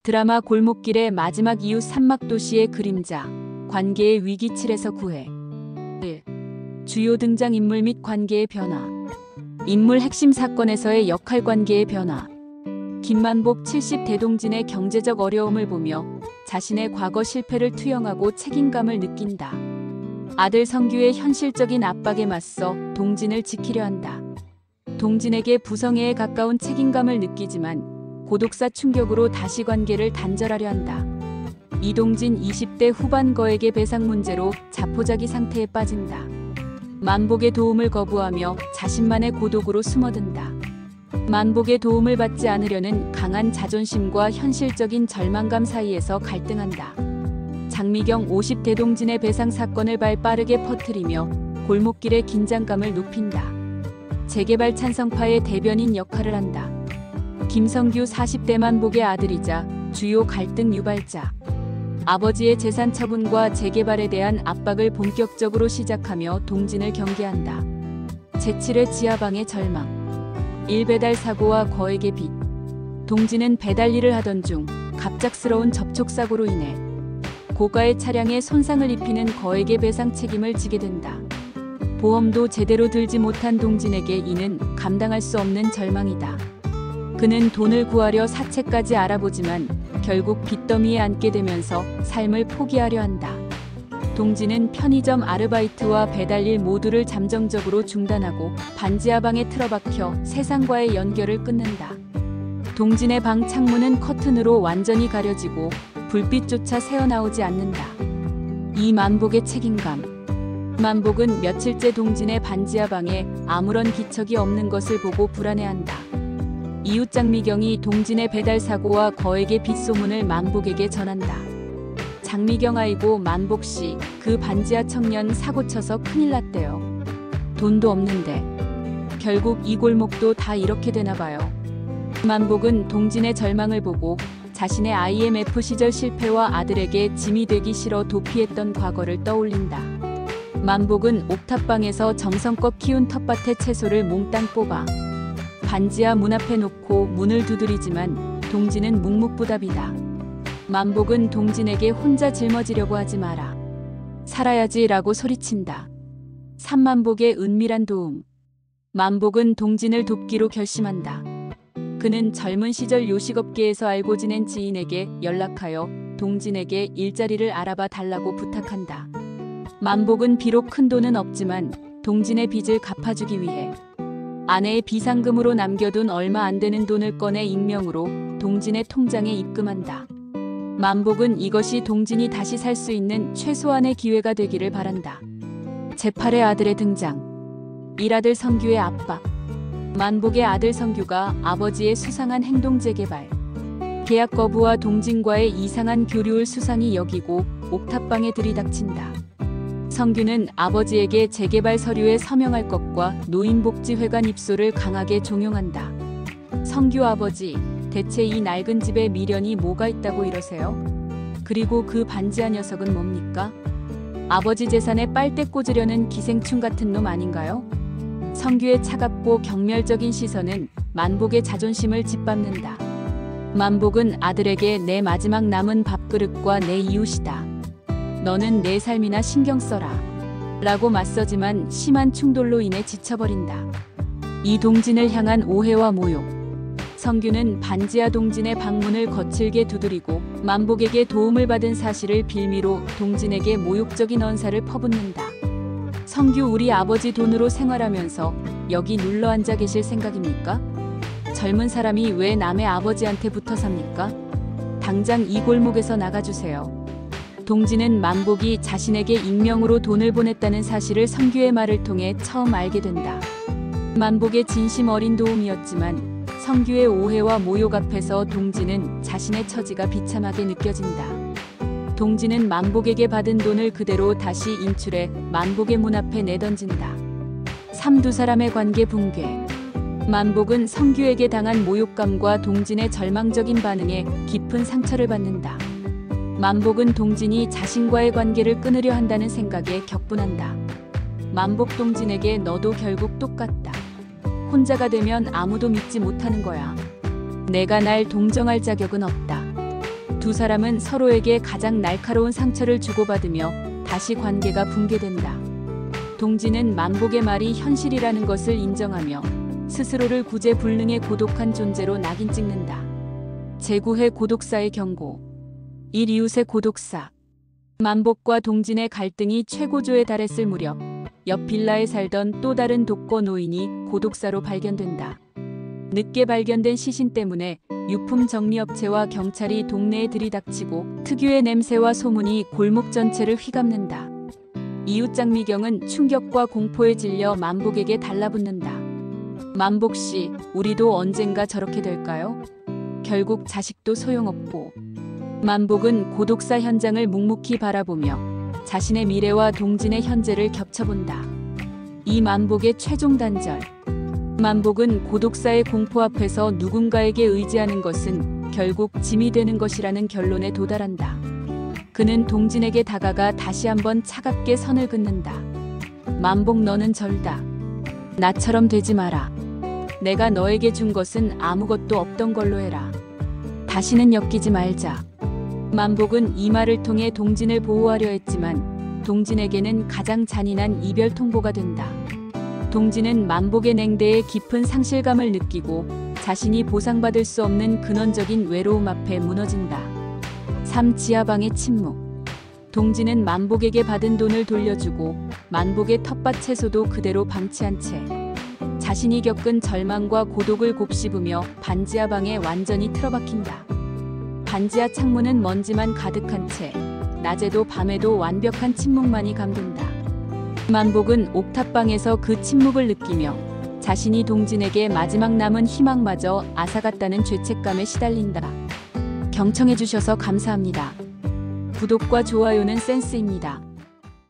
드라마 골목길의 마지막 이웃 산막도시의 그림자, 관계의 위기칠에서 구해. 1. 주요 등장인물 및 관계의 변화. 인물 핵심 사건에서의 역할관계의 변화. 김만복 70 대동진의 경제적 어려움을 보며 자신의 과거 실패를 투영하고 책임감을 느낀다. 아들 성규의 현실적인 압박에 맞서 동진을 지키려 한다. 동진에게 부성애에 가까운 책임감을 느끼지만 고독사 충격으로 다시 관계를 단절하려 한다. 이동진 20대 후반 거액의 배상 문제로 자포자기 상태에 빠진다. 만복의 도움을 거부하며 자신만의 고독으로 숨어든다. 만복의 도움을 받지 않으려는 강한 자존심과 현실적인 절망감 사이에서 갈등한다. 장미경 50 대동진의 배상 사건을 빠르게 퍼뜨리며 골목길의 긴장감을 높인다. 재개발 찬성파의 대변인 역할을 한다. 김성규 40대 만복의 아들이자 주요 갈등 유발자. 아버지의 재산 처분과 재개발에 대한 압박을 본격적으로 시작하며 동진을 경계한다. 제7회 지하방의 절망. 1배달 사고와 거액의 빚. 동진은 배달 일을 하던 중 갑작스러운 접촉사고로 인해 고가의 차량에 손상을 입히는 거액의 배상 책임을 지게 된다. 보험도 제대로 들지 못한 동진에게 이는 감당할 수 없는 절망이다. 그는 돈을 구하려 사채까지 알아보지만 결국 빚더미에 앉게 되면서 삶을 포기하려 한다. 동진은 편의점 아르바이트와 배달일 모두를 잠정적으로 중단하고 반지하방에 틀어박혀 세상과의 연결을 끊는다. 동진의 방 창문은 커튼으로 완전히 가려지고 불빛조차 새어나오지 않는다. 이 만복의 책임감. 만복은 며칠째 동진의 반지하방에 아무런 기척이 없는 것을 보고 불안해한다. 이웃 장미경이 동진의 배달 사고와 거액의 빚 소문을 만복에게 전한다. 장미경 아이고 만복 씨, 그 반지하 청년 사고 쳐서 큰일 났대요. 돈도 없는데. 결국 이 골목도 다 이렇게 되나 봐요. 만복은 동진의 절망을 보고 자신의 IMF 시절 실패와 아들에게 짐이 되기 싫어 도피했던 과거를 떠올린다. 만복은 옥탑방에서 정성껏 키운 텃밭의 채소를 몽땅 뽑아 반지하 문 앞에 놓고 문을 두드리지만 동진은 묵묵부답이다. 만복은 동진에게 혼자 짊어지려고 하지 마라. 살아야지 라고 소리친다. 3만복의 은밀한 도움. 만복은 동진을 돕기로 결심한다. 그는 젊은 시절 요식업계에서 알고 지낸 지인에게 연락하여 동진에게 일자리를 알아봐 달라고 부탁한다. 만복은 비록 큰 돈은 없지만 동진의 빚을 갚아주기 위해 아내의 비상금으로 남겨둔 얼마 안 되는 돈을 꺼내 익명으로 동진의 통장에 입금한다. 만복은 이것이 동진이 다시 살 수 있는 최소한의 기회가 되기를 바란다. 제8의 아들의 등장. 일아들 성규의 압박. 만복의 아들 성규가 아버지의 수상한 행동 재개발, 계약 거부와 동진과의 이상한 교류를 수상히 여기고 옥탑방에 들이닥친다. 성규는 아버지에게 재개발 서류에 서명할 것과 노인복지회관 입소를 강하게 종용한다. 성규 아버지, 대체 이 낡은 집에 미련이 뭐가 있다고 이러세요? 그리고 그 반지하 녀석은 뭡니까? 아버지 재산에 빨대 꽂으려는 기생충 같은 놈 아닌가요? 성규의 차갑고 경멸적인 시선은 만복의 자존심을 짓밟는다. 만복은 아들에게 내 마지막 남은 밥그릇과 내 이웃이다. 너는 내 삶이나 신경 써라. 라고 맞서지만 심한 충돌로 인해 지쳐버린다. 이 동진을 향한 오해와 모욕. 성규는 반지하 동진의 방문을 거칠게 두드리고 만복에게 도움을 받은 사실을 빌미로 동진에게 모욕적인 언사를 퍼붓는다. 성규 우리 아버지 돈으로 생활하면서 여기 눌러앉아 계실 생각입니까? 젊은 사람이 왜 남의 아버지한테 붙어 삽니까? 당장 이 골목에서 나가주세요. 동진은 만복이 자신에게 익명으로 돈을 보냈다는 사실을 성규의 말을 통해 처음 알게 된다. 만복의 진심 어린 도움이었지만 성규의 오해와 모욕 앞에서 동진은 자신의 처지가 비참하게 느껴진다. 동진은 만복에게 받은 돈을 그대로 다시 인출해 만복의 문 앞에 내던진다. 두 사람의 관계 붕괴. 만복은 성규에게 당한 모욕감과 동진의 절망적인 반응에 깊은 상처를 받는다. 만복은 동진이 자신과의 관계를 끊으려 한다는 생각에 격분한다. 만복 동진에게 너도 결국 똑같다. 혼자가 되면 아무도 믿지 못하는 거야. 내가 날 동정할 자격은 없다. 두 사람은 서로에게 가장 날카로운 상처를 주고받으며 다시 관계가 붕괴된다. 동진은 만복의 말이 현실이라는 것을 인정하며 스스로를 구제불능의 고독한 존재로 낙인 찍는다. 제9회 고독사의 경고. 일이웃의 고독사. 만복과 동진의 갈등이 최고조에 달했을 무렵 옆 빌라에 살던 또 다른 독거 노인이 고독사로 발견된다. 늦게 발견된 시신 때문에 유품 정리업체와 경찰이 동네에 들이닥치고 특유의 냄새와 소문이 골목 전체를 휘감는다. 이웃 장미경은 충격과 공포에 질려 만복에게 달라붙는다. 만복 씨, 우리도 언젠가 저렇게 될까요? 결국 자식도 소용없고. 만복은 고독사 현장을 묵묵히 바라보며 자신의 미래와 동진의 현재를 겹쳐본다. 이 만복의 최종 단절. 만복은 고독사의 공포 앞에서 누군가에게 의지하는 것은 결국 짐이 되는 것이라는 결론에 도달한다. 그는 동진에게 다가가 다시 한번 차갑게 선을 긋는다. 만복, 너는 절다. 나처럼 되지 마라. 내가 너에게 준 것은 아무것도 없던 걸로 해라. 다시는 엮이지 말자. 만복은 이 말을 통해 동진을 보호하려 했지만 동진에게는 가장 잔인한 이별 통보가 된다. 동진은 만복의 냉대에 깊은 상실감을 느끼고 자신이 보상받을 수 없는 근원적인 외로움 앞에 무너진다. 3. 지하방의 침묵. 동진은 만복에게 받은 돈을 돌려주고 만복의 텃밭 채소도 그대로 방치한 채 자신이 겪은 절망과 고독을 곱씹으며 반지하방에 완전히 틀어박힌다. 반지하 창문은 먼지만 가득한 채 낮에도 밤에도 완벽한 침묵만이 감돈다. 만복은 옥탑방에서 그 침묵을 느끼며 자신이 동진에게 마지막 남은 희망마저 앗아갔다는 죄책감에 시달린다. 경청해주셔서 감사합니다. 구독과 좋아요는 센스입니다.